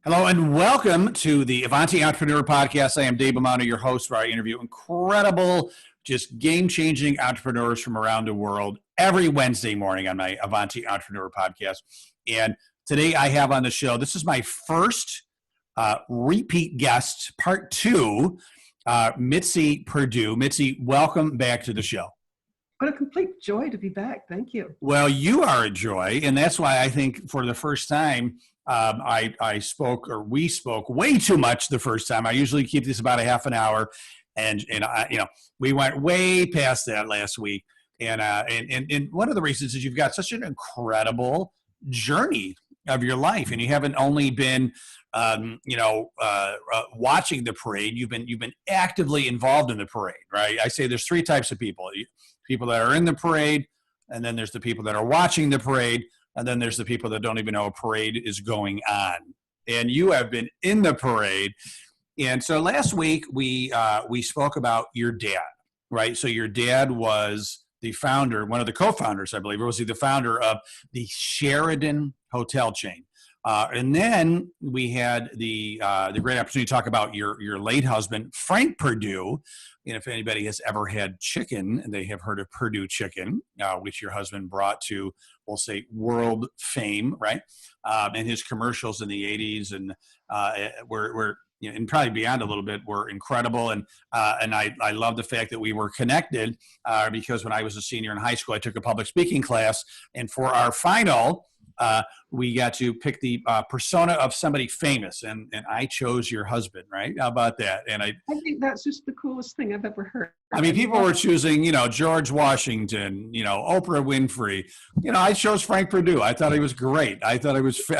Hello and welcome to the Avanti Entrepreneur Podcast. I am Dave Mammano, your host, where I interview incredible, just game-changing entrepreneurs from around the world every Wednesday morning on my Avanti Entrepreneur Podcast. And today I have on the show, this is my first repeat guest, part two, Mitzi Perdue. Mitzi, welcome back to the show. What a complete joy to be back. Thank you. Well, you are a joy, and that's why I think for the first time, we spoke way too much the first time. I usually keep this about a half an hour, and we went way past that last week. And one of the reasons is you've got such an incredible journey of your life, and you haven't only been watching the parade. You've been actively involved in the parade, right? I say there's three types of people: people that are in the parade, and then there's the people that are watching the parade, and then there's the people that don't even know a parade is going on. And you have been in the parade. And so last week we spoke about your dad, right? So your dad was the founder, one of the co-founders, I believe, or was he the founder of the Sheraton hotel chain? And then we had the great opportunity to talk about your late husband, Frank Perdue. And if anybody has ever had chicken, they have heard of Perdue chicken, which your husband brought to, we'll say, world fame, right? And his commercials in the 80s and were and probably beyond a little bit, were incredible. And I love the fact that we were connected because when I was a senior in high school, I took a public speaking class. And for our final, we got to pick the persona of somebody famous, and I chose your husband, right? How about that? And I think that's just the coolest thing I've ever heard. I mean, people were choosing, George Washington, Oprah Winfrey. I chose Frank Perdue. I thought he was great. I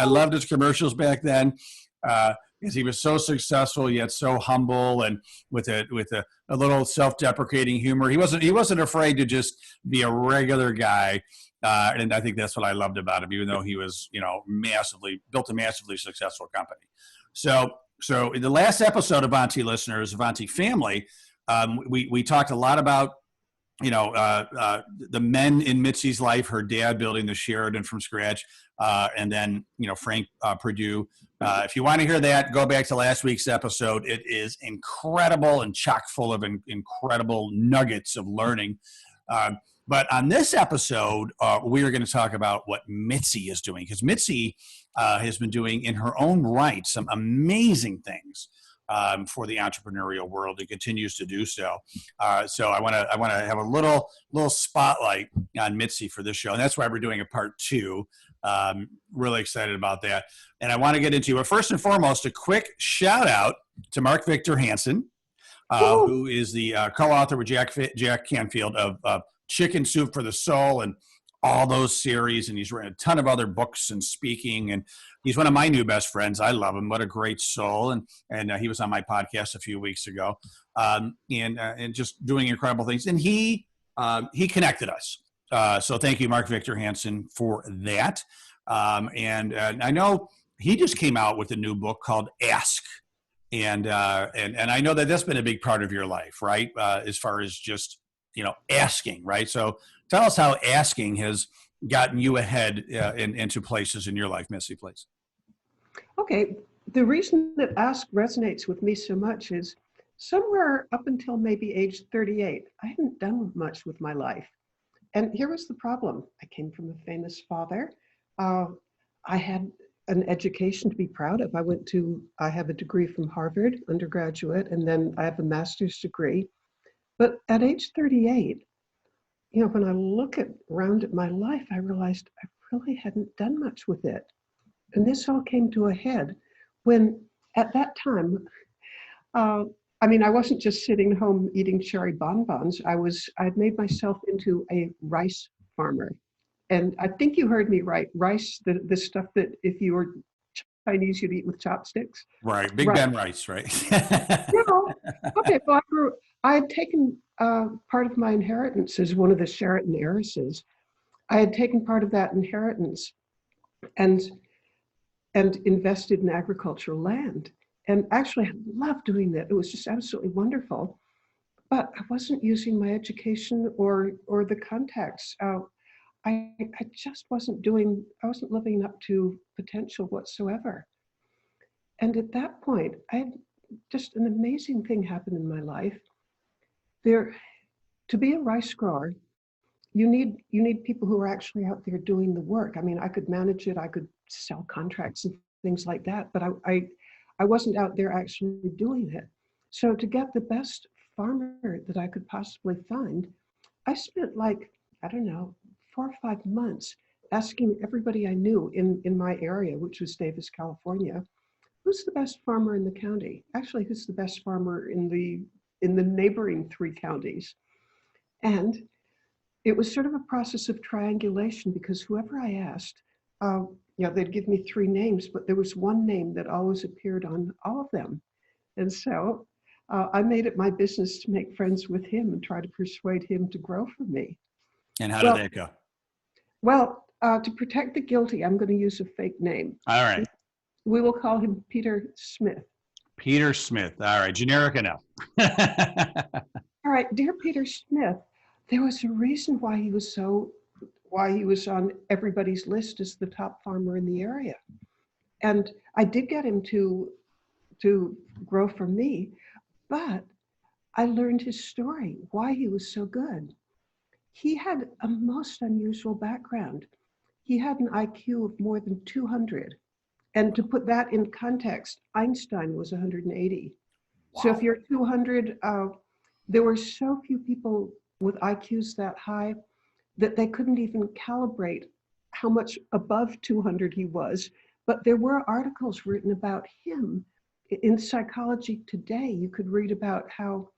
loved his commercials back then because he was so successful yet so humble, and with a little self-deprecating humor. He wasn't afraid to just be a regular guy. And I think that's what I loved about him, even though he was, built a massively successful company. So in the last episode of Avanti listeners, Avanti family, we talked a lot about, the men in Mitzi's life, her dad building the Sheraton from scratch, and then, Frank Perdue. If you want to hear that, go back to last week's episode. It is incredible and chock full of incredible nuggets of learning. But on this episode, we are going to talk about what Mitzi is doing, because Mitzi has been doing in her own right some amazing things for the entrepreneurial world and continues to do so. So I want to have a little spotlight on Mitzi for this show, and that's why we're doing a part two. Really excited about that, and I want to get into it. First and foremost, a quick shout out to Mark Victor Hansen, who is the co-author with Jack Canfield of Chicken Soup for the Soul and all those series, and he's written a ton of other books and speaking, and he's one of my new best friends. I love him. What a great soul. And he was on my podcast a few weeks ago, and just doing incredible things. And he connected us. So thank you, Mark Victor Hansen, for that. And I know he just came out with a new book called Ask. And I know that's been a big part of your life, right? As far as just, asking, right? So tell us how asking has gotten you ahead into places in your life, Missy, please. Okay. The reason that Ask resonates with me so much is somewhere up until maybe age 38, I hadn't done much with my life. And here was the problem. I came from a famous father. I had an education to be proud of. I have a degree from Harvard, undergraduate, and then I have a master's degree. But at age 38, when I look around at my life, I realized I really hadn't done much with it. And this all came to a head when, at that time, I wasn't just sitting home eating cherry bonbons. I'd made myself into a rice farmer. And I think you heard me right. Rice, the stuff that if you were Chinese, you'd eat with chopsticks. Right. Big Ben rice, right? Okay. Well, I had taken part of my inheritance as one of the Sheraton heiresses. I had taken part of that inheritance and invested in agricultural land. And actually, I loved doing that. It was just absolutely wonderful. But I wasn't using my education or the contacts. I just wasn't living up to potential whatsoever. And at that point, I had just an amazing thing happen in my life. There, to be a rice grower, you need people who are actually out there doing the work. I mean, I could manage it, I could sell contracts and things like that, but I wasn't out there actually doing it. So to get the best farmer that I could possibly find, I spent like, I don't know, 4 or 5 months asking everybody I knew in my area, which was Davis, California, who's the best farmer in the county? Actually, who's the best farmer in the neighboring 3 counties? And it was sort of a process of triangulation because whoever I asked, they'd give me 3 names, but there was one name that always appeared on all of them. And so I made it my business to make friends with him and try to persuade him to grow for me. And how did that go? Well, to protect the guilty, I'm going to use a fake name. All right. We will call him Peter Smith. Peter Smith. All right. Generic enough. All right, dear Peter Smith, there was a reason why he was on everybody's list as the top farmer in the area. And I did get him to grow for me, but I learned his story, why he was so good. He had a most unusual background. He had an IQ of more than 200. And to put that in context, Einstein was 180. Wow. So if you're 200, there were so few people with IQs that high that they couldn't even calibrate how much above 200 he was. But there were articles written about him. In Psychology Today, you could read about how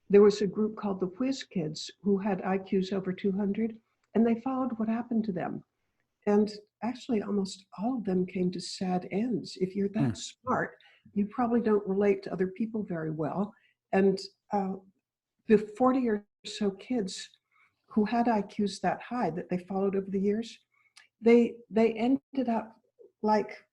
there was a group called the Whiz Kids who had IQs over 200, and they followed what happened to them. And actually, almost all of them came to sad ends. If you're that smart, you probably don't relate to other people very well. And the 40 or so kids who had IQs that high that they followed over the years, they ended up like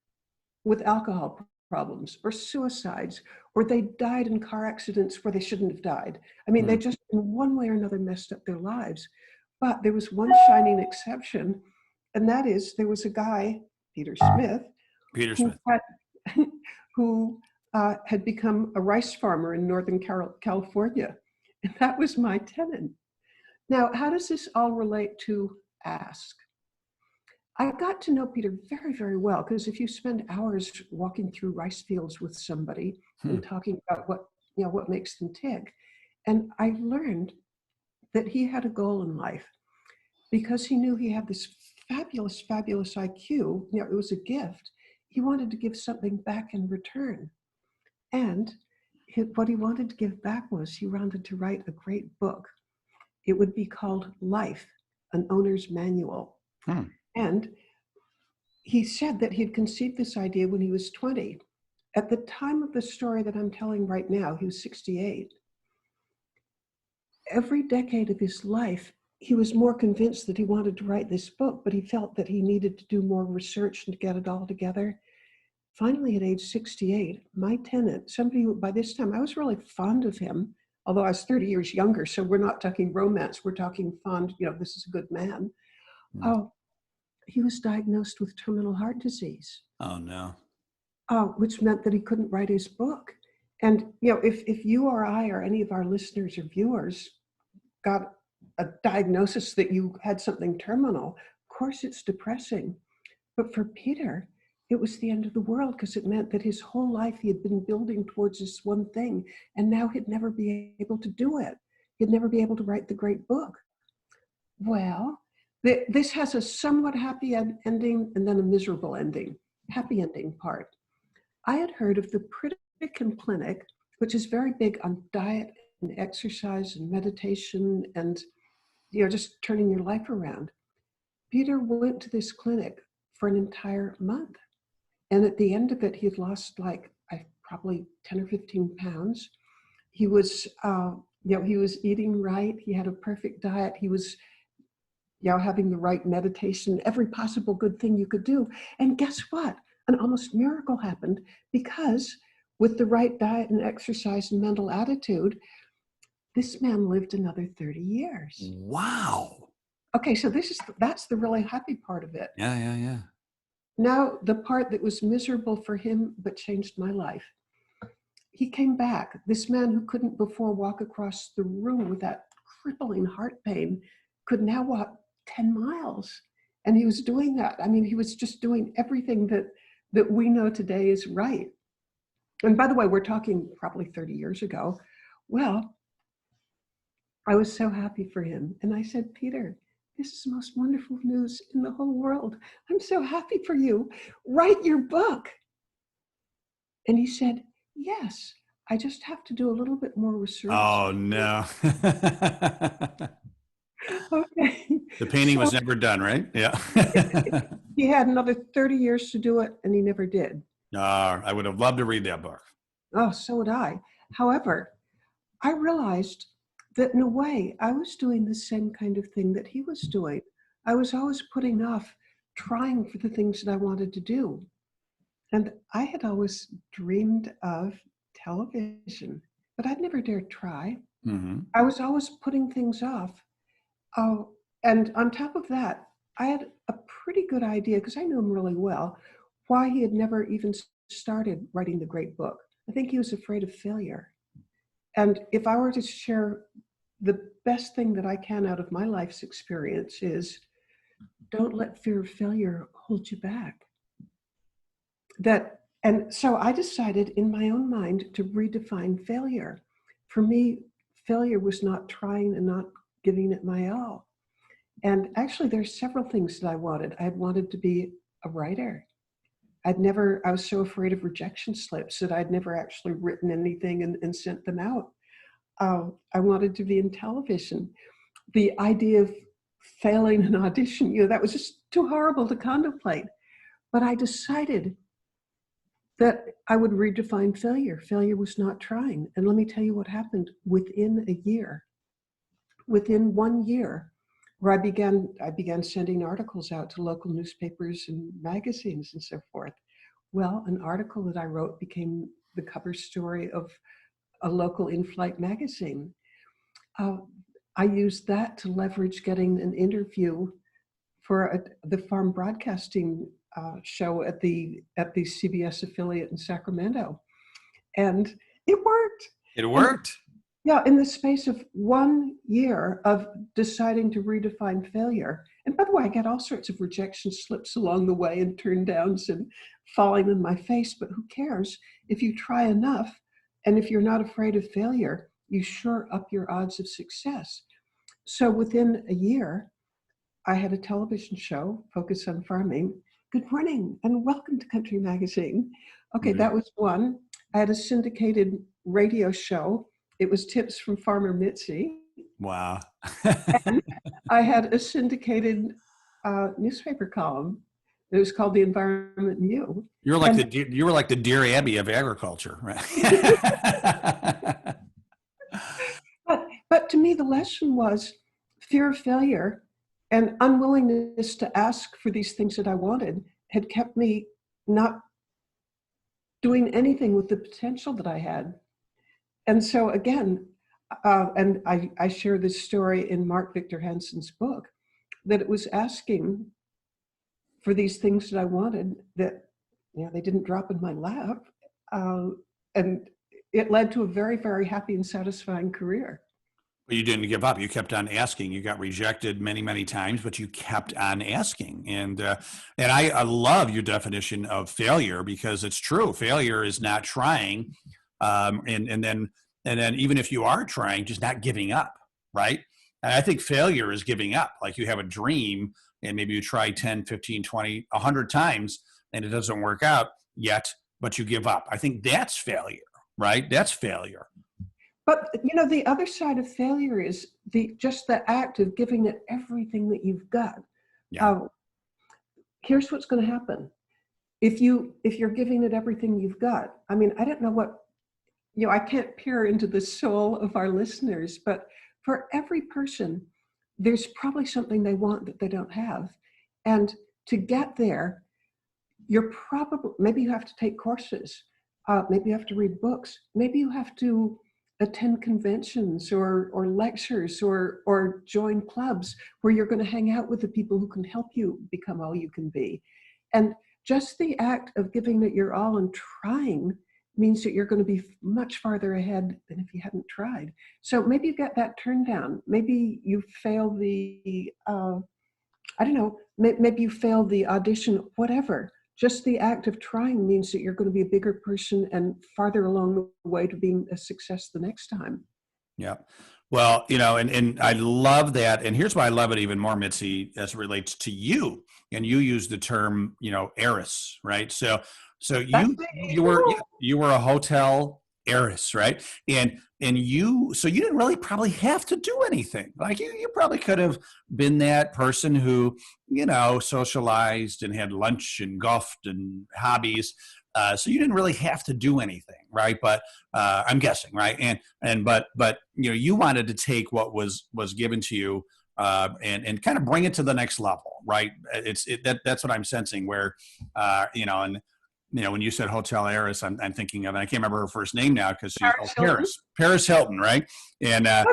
with alcohol problems or suicides, or they died in car accidents where they shouldn't have died. I mean, they just in one way or another messed up their lives. But there was one shining exception, and that is there was a guy, Peter Smith, who had become a rice farmer in Northern California. And that was my tenant. Now, how does this all relate to ask? I got to know Peter very, very well, because if you spend hours walking through rice fields with somebody and talking about what makes them tick, and I learned that he had a goal in life because he knew he had this fabulous, fabulous IQ. It was a gift. He wanted to give something back in return. And what he wanted to give back was he wanted to write a great book. It would be called Life, an Owner's Manual. And he said that he'd conceived this idea when he was 20. At the time of the story that I'm telling right now, he was 68. Every decade of his life, he was more convinced that he wanted to write this book, but he felt that he needed to do more research and to get it all together. Finally, at age 68, my tenant, somebody who by this time I was really fond of him, although I was 30 years younger, so we're not talking romance, we're talking fond, this is a good man. He was diagnosed with terminal heart disease. Oh, no. Which meant that he couldn't write his book. And, if you or I or any of our listeners or viewers got a diagnosis that you had something terminal, of course it's depressing. But for Peter, it was the end of the world because it meant that his whole life he had been building towards this one thing, and now he'd never be able to do it. He'd never be able to write the great book. Well, this has a somewhat happy ending and then a miserable ending. Happy ending part. I had heard of the Pritikin Clinic, which is very big on diet and exercise and meditation and just turning your life around. Peter went to this clinic for an entire month. And at the end of it, he had lost probably 10 or 15 pounds. He was, he was eating right. He had a perfect diet. He was, having the right meditation, every possible good thing you could do. And guess what? An almost miracle happened because with the right diet and exercise and mental attitude, this man lived another 30 years. Wow. Okay, so that's the really happy part of it. Yeah. now the part that was miserable for him but changed my life. He came back. This man who couldn't before walk across the room with that crippling heart pain could now walk 10 miles. And he was doing that. I mean, he was just doing everything that we know today is right. And by the way, we're talking probably 30 years ago. Well, I was so happy for him. And I said, Peter, this is the most wonderful news in the whole world. I'm so happy for you. Write your book. And he said, yes, I just have to do a little bit more research. Oh, no. Okay. The painting was never done, right? Yeah. He had another 30 years to do it, and he never did. I would have loved to read that book. Oh, so would I. However, I realized that in a way, I was doing the same kind of thing that he was doing. I was always putting off trying for the things that I wanted to do. And I had always dreamed of television, but I'd never dared try. Mm-hmm. I was always putting things off. Oh, and on top of that, I had a pretty good idea, because I knew him really well, why he had never even started writing the great book. I think he was afraid of failure. And if I were to share the best thing that I can out of my life's experience is, don't let fear of failure hold you back. And so I decided in my own mind to redefine failure. For me, failure was not trying and not giving it my all. And actually, there's several things that I wanted. I had wanted to be a writer. I was so afraid of rejection slips that I'd never actually written anything and sent them out. I wanted to be in television. The idea of failing an audition, that was just too horrible to contemplate. But I decided that I would redefine failure. Failure was not trying. And let me tell you what happened within a year. Within 1 year, where I began sending articles out to local newspapers and magazines and so forth. Well, an article that I wrote became the cover story of a local in-flight magazine. I used that to leverage getting an interview for the farm broadcasting show at the CBS affiliate in Sacramento. And it worked. It worked. Yeah, in the space of 1 year of deciding to redefine failure. And by the way, I got all sorts of rejection slips along the way and turn downs and falling on my face, but who cares? If you try enough, and if you're not afraid of failure, you sure up your odds of success. So within a year, I had a television show focused on farming. Good morning and welcome to Country Magazine. Okay, That was one. I had a syndicated radio show. It was Tips from Farmer Mitzi. Wow. And I had a syndicated newspaper column. It was called The Environment and You. You were like the Dear Abby of agriculture, right? But to me, the lesson was fear of failure and unwillingness to ask for these things that I wanted had kept me not doing anything with the potential that I had. And so again, and I share this story in Mark Victor Hansen's book, that it was asking for these things that I wanted that they didn't drop in my lap. And it led to a very, very happy and satisfying career. But you didn't give up. You kept on asking. You got rejected many, many times, but you kept on asking. And I love your definition of failure, because it's true. Failure is not trying. And then even if you are trying, just not giving up, right? And I think failure is giving up. Like you have a dream and maybe you try 10, 15, 20, 100 times and it doesn't work out yet, but you give up. I think that's failure, right? That's failure. But the other side of failure is just the act of giving it everything that you've got. Yeah. Here's what's going to happen. If you're giving it everything you've got, I mean, I don't know what, I can't peer into the soul of our listeners, but for every person, there's probably something they want that they don't have. And to get there, maybe you have to take courses. Maybe you have to read books. Maybe you have to attend conventions or lectures or join clubs where you're going to hang out with the people who can help you become all you can be. And just the act of giving it your all and trying means that you're going to be much farther ahead than if you hadn't tried. So maybe you get that turned down. Maybe you fail the, I don't know, maybe you fail the audition, whatever. Just the act of trying means that you're going to be a bigger person and farther along the way to being a success the next time. Yeah. Well, and I love that. And here's why I love it even more, Mitzi, as it relates to you. And you use the term, heiress, right? So you were a hotel heiress, right? And you didn't really probably have to do anything. Like you probably could have been that person who, socialized and had lunch and golfed and hobbies. So you didn't really have to do anything, right? But I'm guessing, right? But you wanted to take what was given to you and kind of bring it to the next level, right? That's what I'm sensing. Where when you said hotel heiress, I'm thinking of, and I can't remember her first name now because she's Paris Hilton, right? And I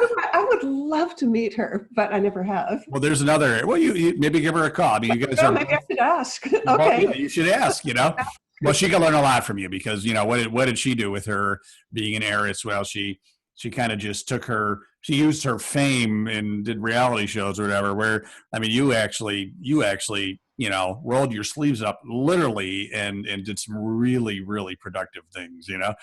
would love to meet her, but I never have. Well, there's another. Well, you maybe give her a call. I mean, you guys are. Maybe I should ask. Okay, Well, you should ask. Well, she can learn a lot from you because what did she do with her being an heiress? Well, she kind of just she used her fame and did reality shows or whatever. Where I mean, you actually rolled your sleeves up literally and did some really really productive things. And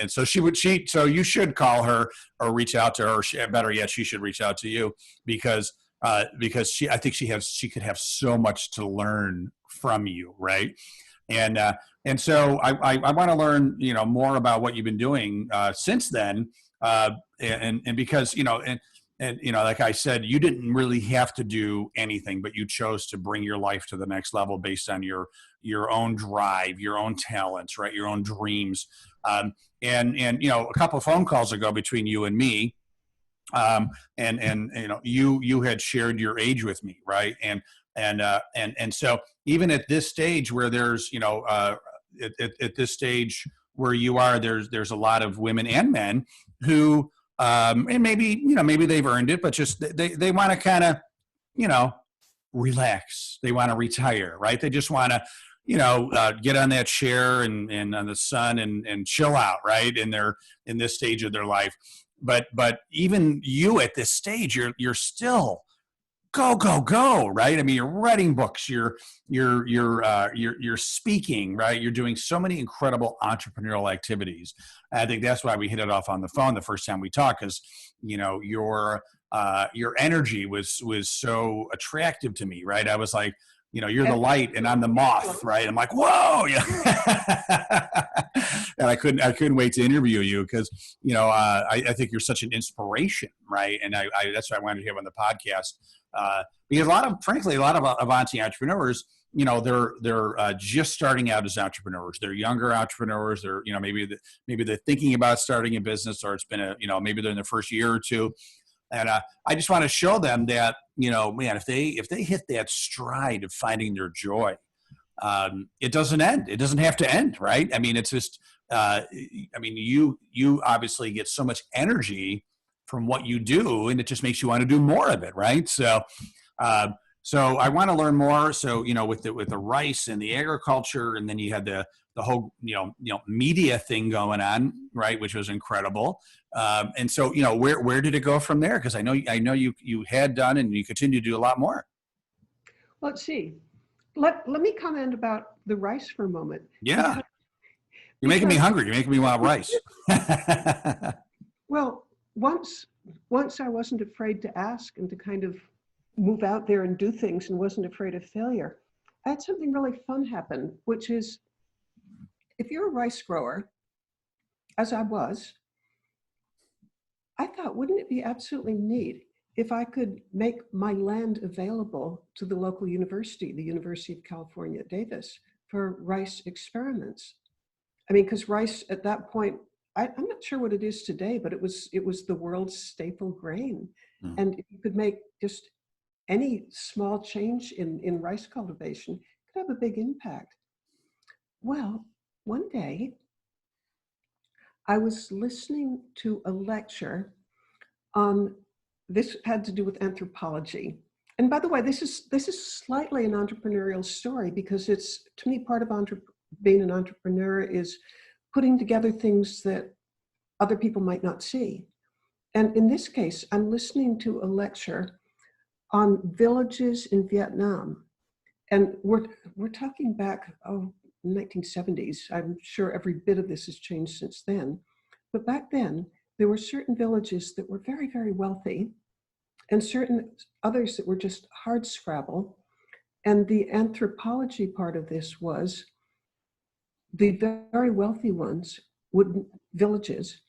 so so you should call her or reach out to her. Better yet, she should reach out to you because I think she could have so much to learn from you, right? And so I want to learn more about what you've been doing since then, and because like I said, you didn't really have to do anything, but you chose to bring your life to the next level based on your own drive, your own talents, right, your own dreams, and a couple of phone calls ago between you and me. You had shared your age with me, right? And so even at this stage where there's, at this stage where you are, there's a lot of women and men who, and maybe they've earned it, but just they want to kind of, relax. They want to retire, right? They just want to, get on that chair and on the sun and chill out, right? In this stage of their life. But even you at this stage, you're still go, right? I mean, you're writing books, you're speaking, right? You're doing so many incredible entrepreneurial activities. And I think that's why we hit it off on the phone the first time we talked, because your energy was so attractive to me, right? I was like, you're the light and I'm the moth, right? I'm like, whoa, and I couldn't wait to interview you because I think you're such an inspiration, right? And I that's why I wanted to have on the podcast because a lot of Avanti entrepreneurs, they're just starting out as entrepreneurs. They're younger entrepreneurs. They're maybe they're thinking about starting a business, or it's been maybe they're in their first year or two. And I just want to show them that, man, if they hit that stride of finding their joy, it doesn't end. It doesn't have to end, right? I mean, it's just, you obviously get so much energy from what you do, and it just makes you want to do more of it, right? So I want to learn more. So, with the rice and the agriculture, and then you had the whole, media thing going on, right, which was incredible. And so, where did it go from there? Because I know you had done and you continue to do a lot more. Let's see. Let me comment about the rice for a moment. Yeah. You're making me hungry. You're making me want rice. Well, once I wasn't afraid to ask and to kind of move out there and do things and wasn't afraid of failure. I had something really fun happen, which is if you're a rice grower, as I was, I thought, wouldn't it be absolutely neat if I could make my land available to the local university, the University of California at Davis, for rice experiments? I mean, because rice at that point, I'm not sure what it is today, but it was the world's staple grain. Mm. And if you could make just any small change in rice cultivation, could have a big impact. Well, one day, I was listening to a lecture on, this had to do with anthropology, And by the way, this is slightly an entrepreneurial story, because it's, to me, part of being an entrepreneur is putting together things that other people might not see. And in this case, I'm listening to a lecture on villages in Vietnam. And we're talking back, 1970s. I'm sure every bit of this has changed since then. But back then, there were certain villages that were very, very wealthy, and certain others that were just hard scrabble. And the anthropology part of this was the very wealthy villages,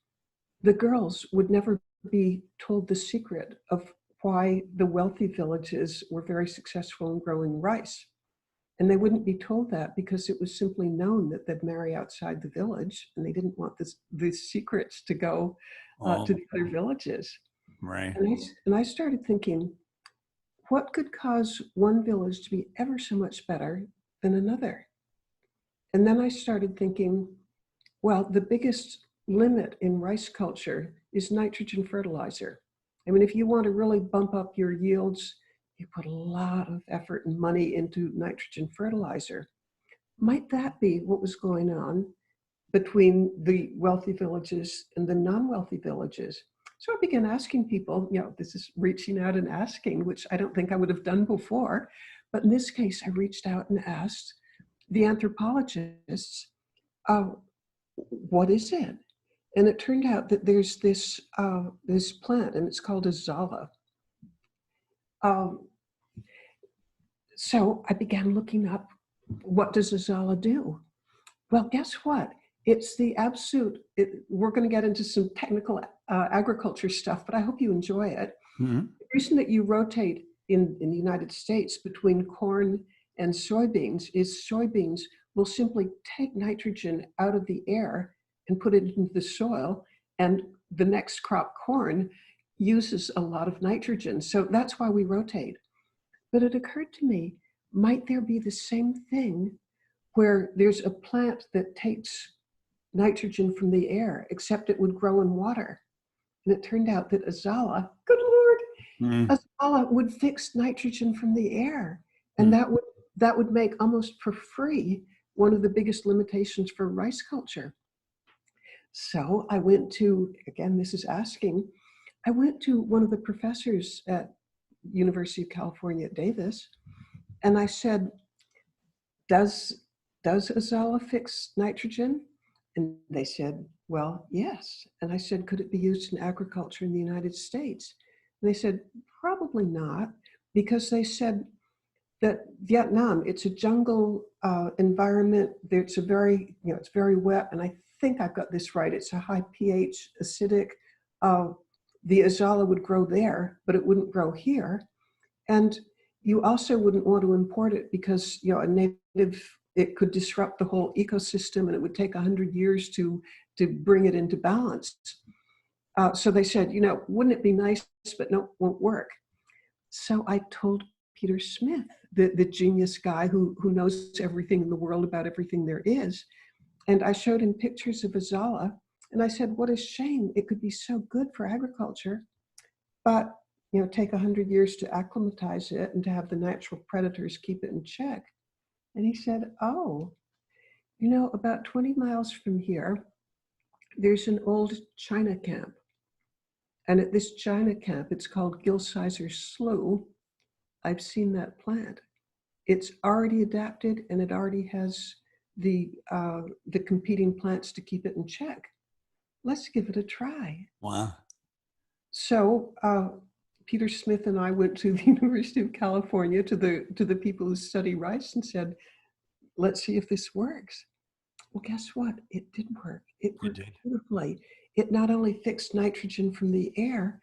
the girls would never be told the secret of why the wealthy villages were very successful in growing rice. And they wouldn't be told that because it was simply known that they'd marry outside the village, and they didn't want these secrets to go to the other villages. Right. And I started thinking, what could cause one village to be ever so much better than another? And then I started thinking, well, the biggest limit in rice culture is nitrogen fertilizer. I mean, if you want to really bump up your yields, you put a lot of effort and money into nitrogen fertilizer. Might that be what was going on between the wealthy villages and the non-wealthy villages? So I began asking people, this is reaching out and asking, which I don't think I would have done before. But in this case, I reached out and asked the anthropologists, what is it? And it turned out that there's this plant, and it's called azala. So I began looking up, what does azala do? Well, guess what? It's the absolute, we're going to get into some technical agriculture stuff, but I hope you enjoy it. Mm-hmm. The reason that you rotate in the United States between corn and soybeans is soybeans will simply take nitrogen out of the air and put it into the soil, and the next crop, corn, uses a lot of nitrogen. So that's why we rotate. But it occurred to me, might there be the same thing where there's a plant that takes nitrogen from the air, except it would grow in water? And it turned out that azala, good Lord, azala would fix nitrogen from the air. And that would make, almost for free, one of the biggest limitations for rice culture. So I went to, again, this is asking, I went to one of the professors at University of California at Davis, and I said, does azala fix nitrogen? And they said, well, yes. And I said, could it be used in agriculture in the United States? And they said, probably not, because they said that Vietnam, it's a jungle environment. It's a very, it's very wet, and I think I've got this right. It's a high pH, acidic. The azala would grow there, but it wouldn't grow here. And you also wouldn't want to import it because, a native, it could disrupt the whole ecosystem, and it would take 100 years to bring it into balance. So they said, wouldn't it be nice, but no, it won't work. So I told Peter Smith, the genius guy who knows everything in the world about everything there is, and I showed him pictures of azala, and I said, what a shame, it could be so good for agriculture, but take 100 years to acclimatize it and to have the natural predators keep it in check. And he said, oh, about 20 miles from here, there's an old China camp. And at this China camp, it's called Gil-Sizer Slough. I've seen that plant. It's already adapted, and it already has the competing plants to keep it in check. Let's give it a try. Wow. So Peter Smith and I went to the University of California to the people who study rice and said, let's see if this works. Well, guess what? It did work. It worked beautifully. It not only fixed nitrogen from the air,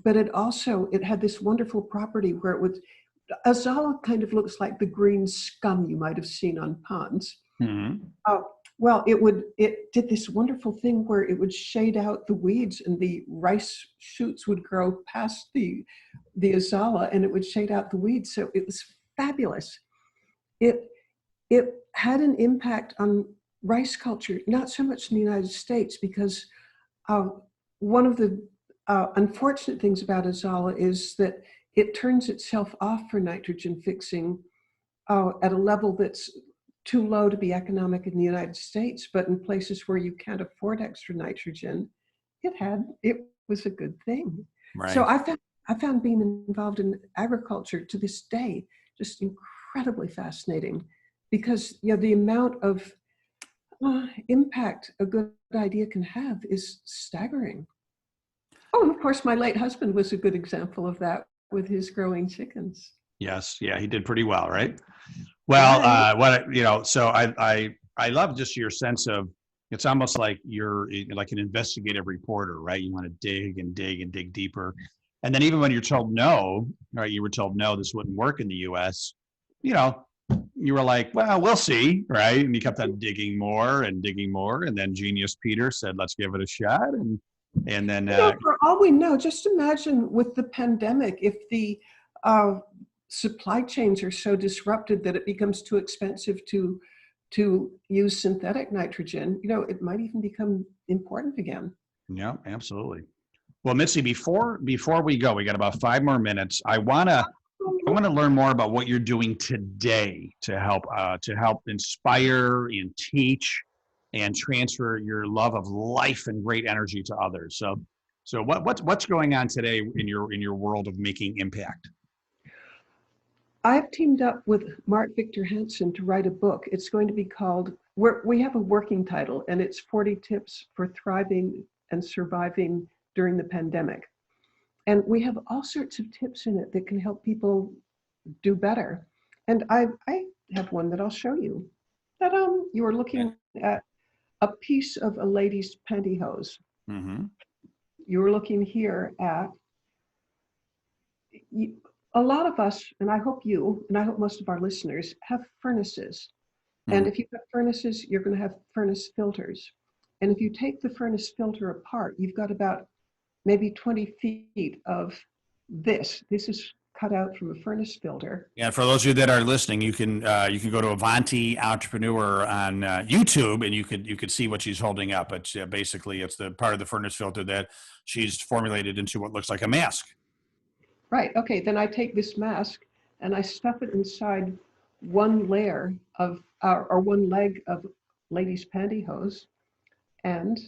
but it had this wonderful property where it would, azala kind of looks like the green scum you might have seen on ponds. Mm-hmm. Well, it did this wonderful thing where it would shade out the weeds, and the rice shoots would grow past the azala, and it would shade out the weeds. So it was fabulous. It had an impact on rice culture, not so much in the United States, because one of the unfortunate things about azala is that it turns itself off for nitrogen fixing at a level that's too low to be economic in the United States, but in places where you can't afford extra nitrogen, it was a good thing. Right. So I found being involved in agriculture to this day just incredibly fascinating, because the amount of impact a good idea can have is staggering. Oh, and of course, my late husband was a good example of that with his growing chickens. Yes. Yeah. He did pretty well, right? Well, Right. so I love just your sense of, it's almost like you're like an investigative reporter, right? You want to dig and dig and dig deeper. And then even when you're told no, right, you were told no, this wouldn't work in the US, you were like, well, we'll see, right? And you kept on digging more. And then Genius Peter said, let's give it a shot. And then For all we know, just imagine with the pandemic, if the supply chains are so disrupted that it becomes too expensive to use synthetic nitrogen, it might even become important again. yeah, absolutely. Well, Mitzi, before we go, we got about 5 more minutes. I want to learn more about what you're doing today to help inspire and teach and transfer your love of life and great energy to others. So what's going on today in your world of making impact? I've teamed up with Mark Victor Hansen to write a book. It's going to be called, we have a working title, and it's 40 Tips for Thriving and Surviving During the Pandemic. And we have all sorts of tips in it that can help people do better. And I have one that I'll show you. You are looking at a piece of a lady's pantyhose. Mm-hmm. You're looking here at, a lot of us, and I hope you, and I hope most of our listeners, have furnaces. Mm-hmm. And if you have furnaces, you're going to have furnace filters. And if you take the furnace filter apart, you've got about maybe 20 feet of this. This is cut out from a furnace filter. Yeah, for those of you that are listening, you can go to Avanti Entrepreneur on YouTube, and you could see what she's holding up. It's basically it's the part of the furnace filter that she's formulated into what looks like a mask. Right. Okay. Then I take this mask and I stuff it inside one layer of or one leg of lady's pantyhose, and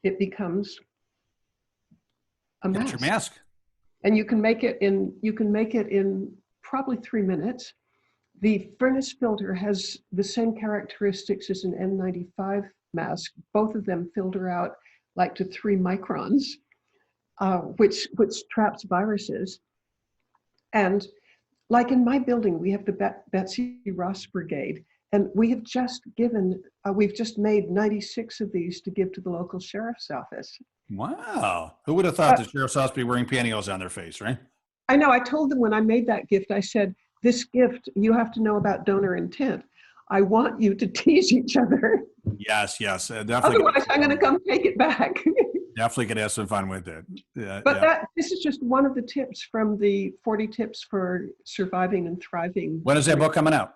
it becomes a mask. That's your mask. And you can make it in probably 3 minutes. The furnace filter has the same characteristics as an N95 mask. Both of them filter out like to 3 microns, which traps viruses. And like in my building, we have the Betsy Ross Brigade, and we have we've just made 96 of these to give to the local sheriff's office. Wow. Who would have thought the sheriff's office would be wearing pantyhose on their face, right? I know. I told them when I made that gift, I said, this gift, you have to know about donor intent. I want you to tease each other. Yes. Definitely. Otherwise, I'm going to come take it back. Definitely could have some fun with it. But this is just one of the tips from the 40 Tips for Surviving and Thriving. When is that book coming out?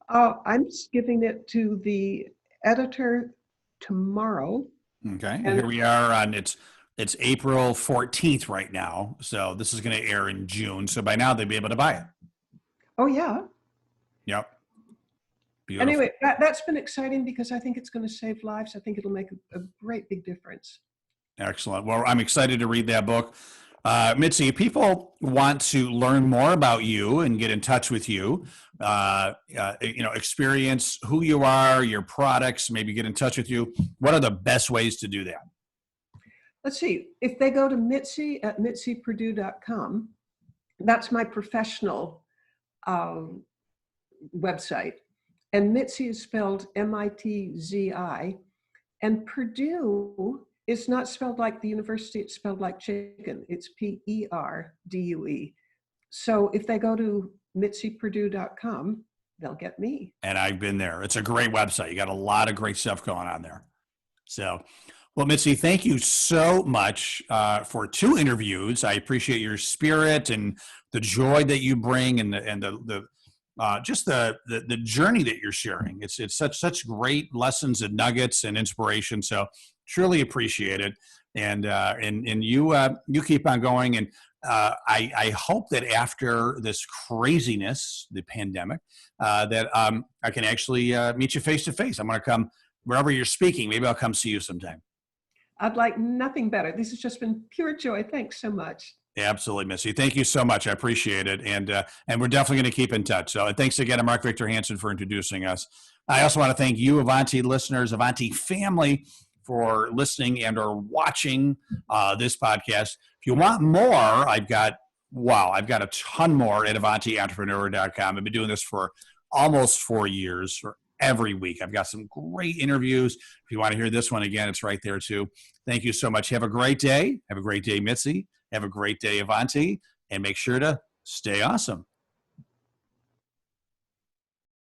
I'm just giving it to the editor tomorrow. Okay. And here we are on it's April 14th right now. So this is going to air in June. So by now they'll be able to buy it. Oh, yeah. Yep. Beautiful. Anyway, that's been exciting because I think it's going to save lives. I think it'll make a great big difference. Excellent. Well, I'm excited to read that book. Mitzi, if people want to learn more about you and get in touch with you, experience who you are, your products, maybe get in touch with you, what are the best ways to do that? Let's see. If they go to Mitzi at MitziPerdue.com, that's my professional website. And Mitzi is spelled M-I-T-Z-I. And Perdue is not spelled like the university, it's spelled like chicken. It's P-E-R-D-U-E. So if they go to MitziPerdue.com, they'll get me. And I've been there. It's a great website. You got a lot of great stuff going on there. So, well, Mitzi, thank you so much for 2 interviews. I appreciate your spirit and the joy that you bring, and the journey that you're sharing. It's such great lessons and nuggets and inspiration. So truly appreciate it. And you keep on going. And I hope that after this craziness, the pandemic, that I can actually meet you face to face. I'm going to come wherever you're speaking. Maybe I'll come see you sometime. I'd like nothing better. This has just been pure joy. Thanks so much. Absolutely, Missy. Thank you so much. I appreciate it. And we're definitely going to keep in touch. So thanks again to Mark Victor Hansen for introducing us. I also want to thank you, Avanti listeners, Avanti family, for listening and or watching this podcast. If you want more, I've got a ton more at AvantiEntrepreneur.com. I've been doing this for almost 4 years, for every week. I've got some great interviews. If you want to hear this one again, it's right there too. Thank you so much. Have a great day. Have a great day, Mitzi. Have a great day, Avanti. And make sure to stay awesome.